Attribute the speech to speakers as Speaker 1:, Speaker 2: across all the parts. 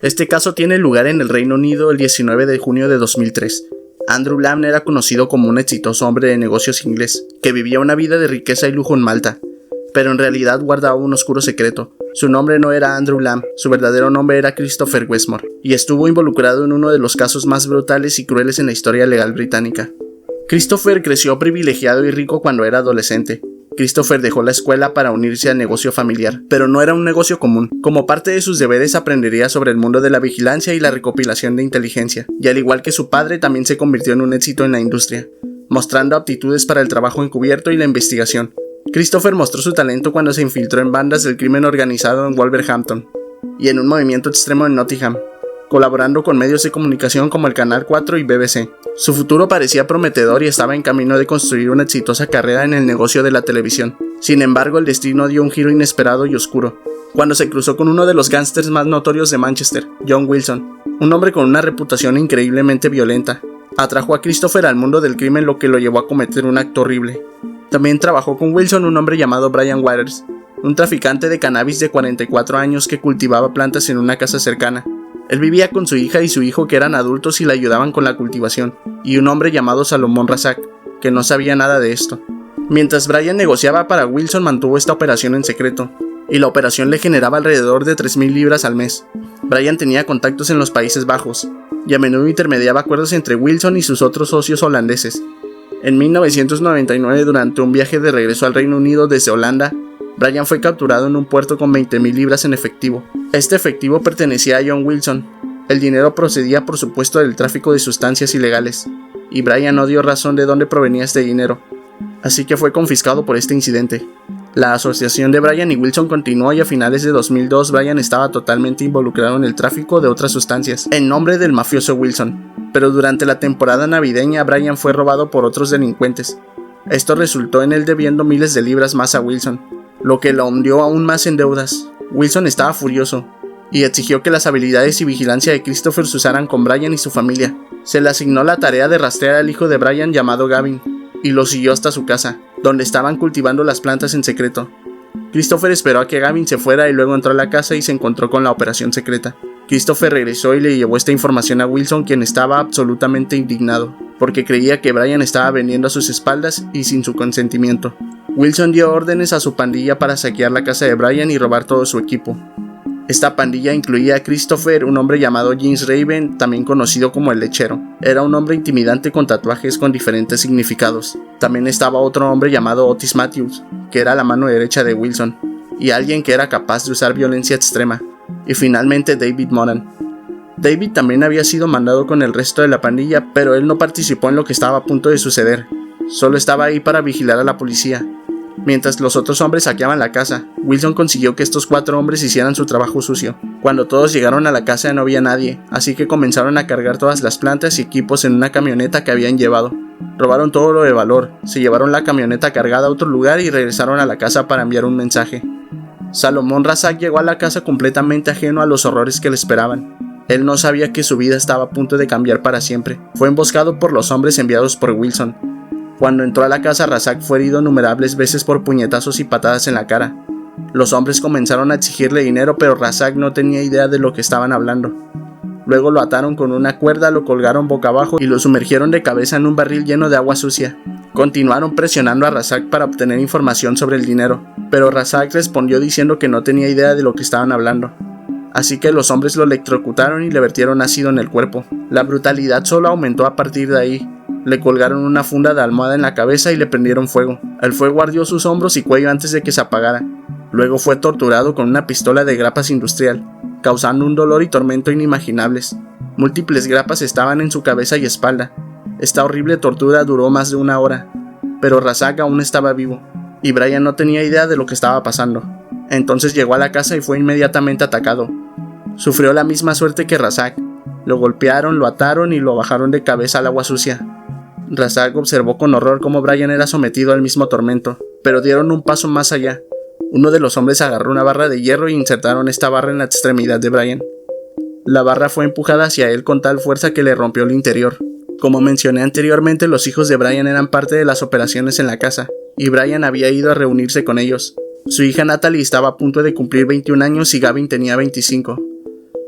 Speaker 1: Este caso tiene lugar en el Reino Unido el 19 de junio de 2003. Andrew Lamb era conocido como un exitoso hombre de negocios inglés, que vivía una vida de riqueza y lujo en Malta, pero en realidad guardaba un oscuro secreto. Su nombre no era Andrew Lamb, su verdadero nombre era Christopher Westmore, y estuvo involucrado en uno de los casos más brutales y crueles en la historia legal británica. Christopher creció privilegiado y rico cuando era adolescente. Christopher dejó la escuela para unirse al negocio familiar, pero no era un negocio común. Como parte de sus deberes aprendería sobre el mundo de la vigilancia y la recopilación de inteligencia, y al igual que su padre también se convirtió en un éxito en la industria, mostrando aptitudes para el trabajo encubierto y la investigación. Christopher mostró su talento cuando se infiltró en bandas del crimen organizado en Wolverhampton y en un movimiento extremo en Nottingham, colaborando con medios de comunicación como el Canal 4 y BBC. Su futuro parecía prometedor y estaba en camino de construir una exitosa carrera en el negocio de la televisión. Sin embargo, el destino dio un giro inesperado y oscuro, cuando se cruzó con uno de los gángsters más notorios de Manchester, John Wilson, un hombre con una reputación increíblemente violenta. Atrajo a Christopher al mundo del crimen, lo que lo llevó a cometer un acto horrible. También trabajó con Wilson un hombre llamado Brian Waters, un traficante de cannabis de 44 años que cultivaba plantas en una casa cercana. Él vivía con su hija y su hijo, que eran adultos y le ayudaban con la cultivación, y un hombre llamado Salomón Razak, que no sabía nada de esto. Mientras Brian negociaba para Wilson, mantuvo esta operación en secreto, y la operación le generaba alrededor de 3,000 libras al mes. Brian tenía contactos en los Países Bajos, y a menudo intermediaba acuerdos entre Wilson y sus otros socios holandeses. En 1999, durante un viaje de regreso al Reino Unido desde Holanda, Brian fue capturado en un puerto con 20,000 libras en efectivo. Este efectivo pertenecía a John Wilson. El dinero procedía por supuesto del tráfico de sustancias ilegales, y Brian no dio razón de dónde provenía este dinero, así que fue confiscado por este incidente. La asociación de Brian y Wilson continuó y a finales de 2002 Brian estaba totalmente involucrado en el tráfico de otras sustancias, en nombre del mafioso Wilson. Pero durante la temporada navideña Brian fue robado por otros delincuentes. Esto resultó en él debiendo miles de libras más a Wilson, lo que lo hundió aún más en deudas. Wilson estaba furioso y exigió que las habilidades y vigilancia de Christopher se usaran con Brian y su familia. Se le asignó la tarea de rastrear al hijo de Brian llamado Gavin, y lo siguió hasta su casa, donde estaban cultivando las plantas en secreto. Christopher esperó a que Gavin se fuera y luego entró a la casa y se encontró con la operación secreta. Christopher regresó y le llevó esta información a Wilson, quien estaba absolutamente indignado, porque creía que Brian estaba vendiendo a sus espaldas y sin su consentimiento. Wilson dio órdenes a su pandilla para saquear la casa de Brian y robar todo su equipo. Esta pandilla incluía a Christopher, un hombre llamado James Raven, también conocido como el Lechero. Era un hombre intimidante con tatuajes con diferentes significados. También estaba otro hombre llamado Otis Matthews, que era la mano derecha de Wilson, y alguien que era capaz de usar violencia extrema. Y finalmente David Moran. David también había sido mandado con el resto de la pandilla, pero él no participó en lo que estaba a punto de suceder. Solo estaba ahí para vigilar a la policía. Mientras los otros hombres saqueaban la casa, Wilson consiguió que estos 4 hombres hicieran su trabajo sucio. Cuando todos llegaron a la casa no había nadie, así que comenzaron a cargar todas las plantas y equipos en una camioneta que habían llevado. Robaron todo lo de valor, se llevaron la camioneta cargada a otro lugar y regresaron a la casa para enviar un mensaje. Salomón Razak llegó a la casa completamente ajeno a los horrores que le esperaban. Él no sabía que su vida estaba a punto de cambiar para siempre. Fue emboscado por los hombres enviados por Wilson. Cuando entró a la casa, Razak fue herido innumerables veces por puñetazos y patadas en la cara. Los hombres comenzaron a exigirle dinero, pero Razak no tenía idea de lo que estaban hablando. Luego lo ataron con una cuerda, lo colgaron boca abajo y lo sumergieron de cabeza en un barril lleno de agua sucia. Continuaron presionando a Razak para obtener información sobre el dinero, pero Razak respondió diciendo que no tenía idea de lo que estaban hablando. Así que los hombres lo electrocutaron y le vertieron ácido en el cuerpo. La brutalidad solo aumentó a partir de ahí. Le colgaron una funda de almohada en la cabeza y le prendieron fuego. El fuego ardió sus hombros y cuello antes de que se apagara. Luego fue torturado con una pistola de grapas industrial, causando un dolor y tormento inimaginables. Múltiples grapas estaban en su cabeza y espalda. Esta horrible tortura duró más de 1 hora, pero Razak aún estaba vivo, y Brian no tenía idea de lo que estaba pasando. Entonces llegó a la casa y fue inmediatamente atacado. Sufrió la misma suerte que Razak. Lo golpearon, lo ataron y lo bajaron de cabeza al agua sucia. Razak observó con horror cómo Brian era sometido al mismo tormento, pero dieron un paso más allá. Uno de los hombres agarró una barra de hierro e insertaron esta barra en la extremidad de Brian. La barra fue empujada hacia él con tal fuerza que le rompió el interior. Como mencioné anteriormente, los hijos de Brian eran parte de las operaciones en la casa, y Brian había ido a reunirse con ellos. Su hija Natalie estaba a punto de cumplir 21 años y Gavin tenía 25.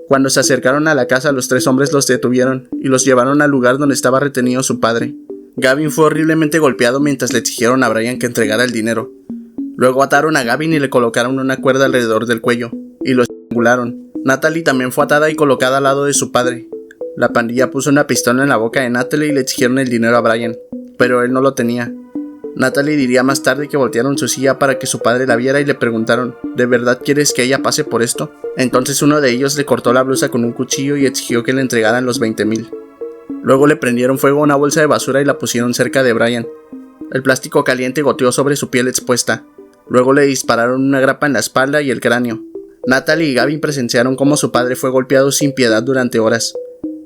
Speaker 1: Cuando se acercaron a la casa, los tres hombres los detuvieron y los llevaron al lugar donde estaba retenido su padre. Gavin fue horriblemente golpeado mientras le exigieron a Brian que entregara el dinero. Luego ataron a Gavin y le colocaron una cuerda alrededor del cuello y lo estrangularon. Natalie también fue atada y colocada al lado de su padre. La pandilla puso una pistola en la boca de Natalie y le exigieron el dinero a Brian, pero él no lo tenía. Natalie diría más tarde que voltearon su silla para que su padre la viera y le preguntaron: ¿de verdad quieres que ella pase por esto? Entonces uno de ellos le cortó la blusa con un cuchillo y exigió que le entregaran los 20,000. Luego le prendieron fuego a una bolsa de basura y la pusieron cerca de Brian. El plástico caliente goteó sobre su piel expuesta. Luego le dispararon una grapa en la espalda y el cráneo. Natalie y Gavin presenciaron cómo su padre fue golpeado sin piedad durante horas.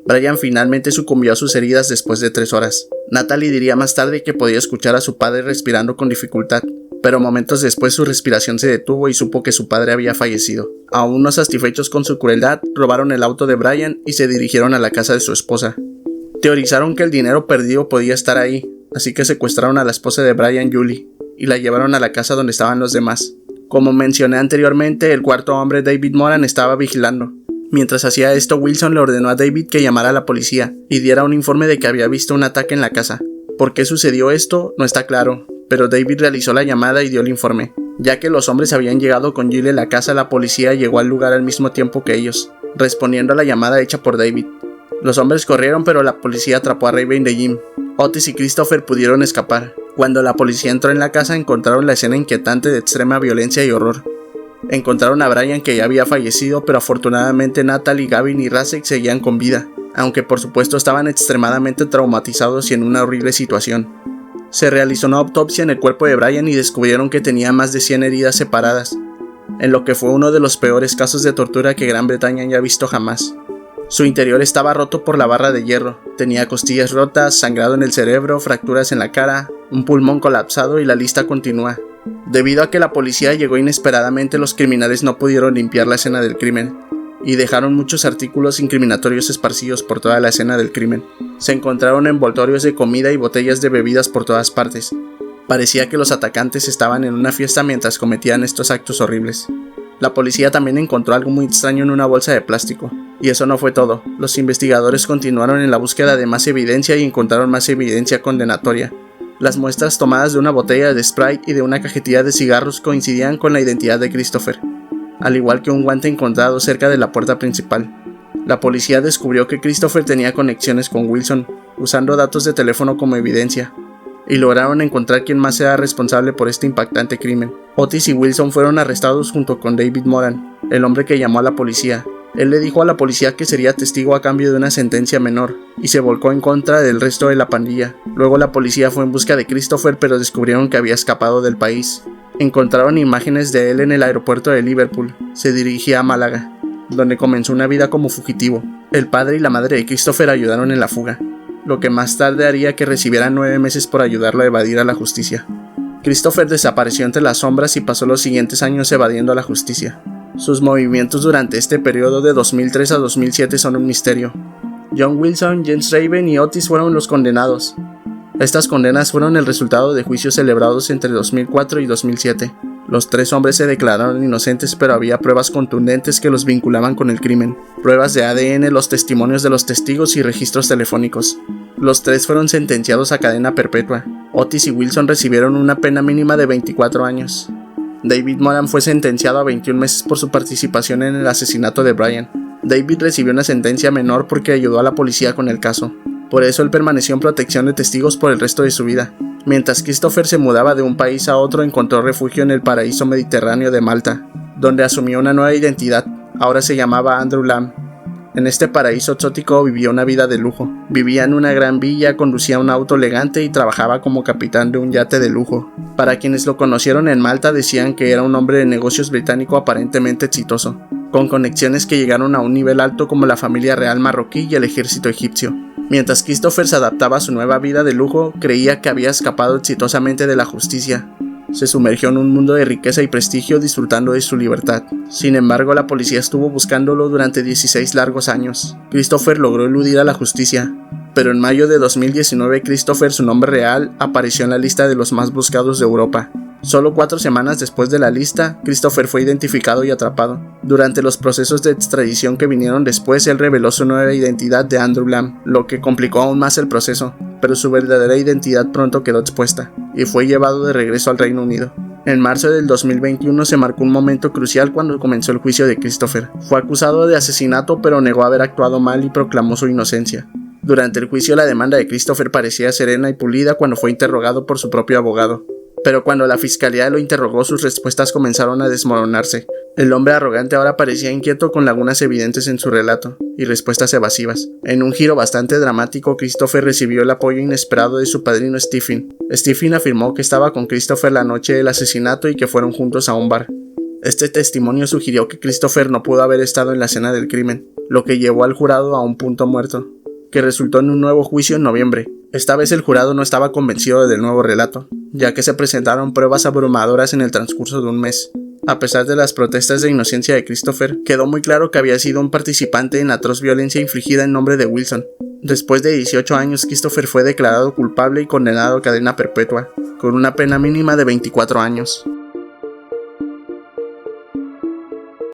Speaker 1: Brian finalmente sucumbió a sus heridas después de 3 horas. Natalie diría más tarde que podía escuchar a su padre respirando con dificultad, pero momentos después su respiración se detuvo y supo que su padre había fallecido. Aún no satisfechos con su crueldad, robaron el auto de Brian y se dirigieron a la casa de su esposa. Teorizaron que el dinero perdido podía estar ahí, así que secuestraron a la esposa de Brian, Julie, y la llevaron a la casa donde estaban los demás. Como mencioné anteriormente, el cuarto hombre, David Moran, estaba vigilando. Mientras hacía esto, Wilson le ordenó a David que llamara a la policía y diera un informe de que había visto un ataque en la casa. ¿Por qué sucedió esto? No está claro, pero David realizó la llamada y dio el informe. Ya que los hombres habían llegado con Jill a la casa, la policía llegó al lugar al mismo tiempo que ellos, respondiendo a la llamada hecha por David. Los hombres corrieron, pero la policía atrapó a Raven de Jim. Otis y Christopher pudieron escapar. Cuando la policía entró en la casa, encontraron la escena inquietante de extrema violencia y horror. Encontraron a Brian, que ya había fallecido, pero afortunadamente Natalie, Gavin y Rasek seguían con vida, aunque por supuesto estaban extremadamente traumatizados y en una horrible situación. Se realizó una autopsia en el cuerpo de Brian y descubrieron que tenía más de 100 heridas separadas, en lo que fue uno de los peores casos de tortura que Gran Bretaña haya visto jamás. Su interior estaba roto por la barra de hierro, tenía costillas rotas, sangrado en el cerebro, fracturas en la cara, un pulmón colapsado y la lista continúa. Debido a que la policía llegó inesperadamente, los criminales no pudieron limpiar la escena del crimen y dejaron muchos artículos incriminatorios esparcidos por toda la escena del crimen. Se encontraron envoltorios de comida y botellas de bebidas por todas partes. Parecía que los atacantes estaban en una fiesta mientras cometían estos actos horribles. La policía también encontró algo muy extraño en una bolsa de plástico. Y eso no fue todo. Los investigadores continuaron en la búsqueda de más evidencia y encontraron más evidencia condenatoria. Las muestras tomadas de una botella de Sprite y de una cajetilla de cigarros coincidían con la identidad de Christopher, al igual que un guante encontrado cerca de la puerta principal. La policía descubrió que Christopher tenía conexiones con Wilson, usando datos de teléfono como evidencia, y lograron encontrar quién más era responsable por este impactante crimen. Otis y Wilson fueron arrestados junto con David Moran, el hombre que llamó a la policía. Él le dijo a la policía que sería testigo a cambio de una sentencia menor, y se volcó en contra del resto de la pandilla. Luego la policía fue en busca de Christopher, pero descubrieron que había escapado del país. Encontraron imágenes de él en el aeropuerto de Liverpool. Se dirigía a Málaga, donde comenzó una vida como fugitivo. El padre y la madre de Christopher ayudaron en la fuga, lo que más tarde haría que recibieran 9 meses por ayudarlo a evadir a la justicia. Christopher desapareció entre las sombras y pasó los siguientes años evadiendo a la justicia. Sus movimientos durante este periodo de 2003 a 2007 son un misterio. John Wilson, James Raven y Otis fueron los condenados. Estas condenas fueron el resultado de juicios celebrados entre 2004 y 2007. Los 3 hombres se declararon inocentes, pero había pruebas contundentes que los vinculaban con el crimen. Pruebas de ADN, los testimonios de los testigos y registros telefónicos. Los 3 fueron sentenciados a cadena perpetua. Otis y Wilson recibieron una pena mínima de 24 años. David Moran fue sentenciado a 21 meses por su participación en el asesinato de Brian. David recibió una sentencia menor porque ayudó a la policía con el caso. Por eso él permaneció en protección de testigos por el resto de su vida. Mientras Christopher se mudaba de un país a otro, encontró refugio en el paraíso mediterráneo de Malta, donde asumió una nueva identidad. Ahora se llamaba Andrew Lamb. En este paraíso exótico vivió una vida de lujo. Vivía en una gran villa, conducía un auto elegante y trabajaba como capitán de un yate de lujo. Para quienes lo conocieron en Malta decían que era un hombre de negocios británico aparentemente exitoso, con conexiones que llegaron a un nivel alto como la familia real marroquí y el ejército egipcio. Mientras Christopher se adaptaba a su nueva vida de lujo, creía que había escapado exitosamente de la justicia. Se sumergió en un mundo de riqueza y prestigio disfrutando de su libertad. Sin embargo, la policía estuvo buscándolo durante 16 largos años. Christopher logró eludir a la justicia, pero en mayo de 2019 Christopher, su nombre real, apareció en la lista de los más buscados de Europa. Solo 4 semanas después de la lista, Christopher fue identificado y atrapado. Durante los procesos de extradición que vinieron después, él reveló su nueva identidad de Andrew Lamb, lo que complicó aún más el proceso, pero su verdadera identidad pronto quedó expuesta, y fue llevado de regreso al Reino Unido. En marzo del 2021 se marcó un momento crucial cuando comenzó el juicio de Christopher. Fue acusado de asesinato, pero negó haber actuado mal y proclamó su inocencia. Durante el juicio, la demanda de Christopher parecía serena y pulida cuando fue interrogado por su propio abogado. Pero cuando la fiscalía lo interrogó, sus respuestas comenzaron a desmoronarse. El hombre arrogante ahora parecía inquieto, con lagunas evidentes en su relato y respuestas evasivas. En un giro bastante dramático, Christopher recibió el apoyo inesperado de su padrino Stephen. Stephen afirmó que estaba con Christopher la noche del asesinato y que fueron juntos a un bar. Este testimonio sugirió que Christopher no pudo haber estado en la escena del crimen, lo que llevó al jurado a un punto muerto, que resultó en un nuevo juicio en noviembre. Esta vez el jurado no estaba convencido del nuevo relato, ya que se presentaron pruebas abrumadoras en el transcurso de un mes. A pesar de las protestas de inocencia de Christopher, quedó muy claro que había sido un participante en la atroz violencia infligida en nombre de Wilson. Después de 18 años, Christopher fue declarado culpable y condenado a cadena perpetua, con una pena mínima de 24 años.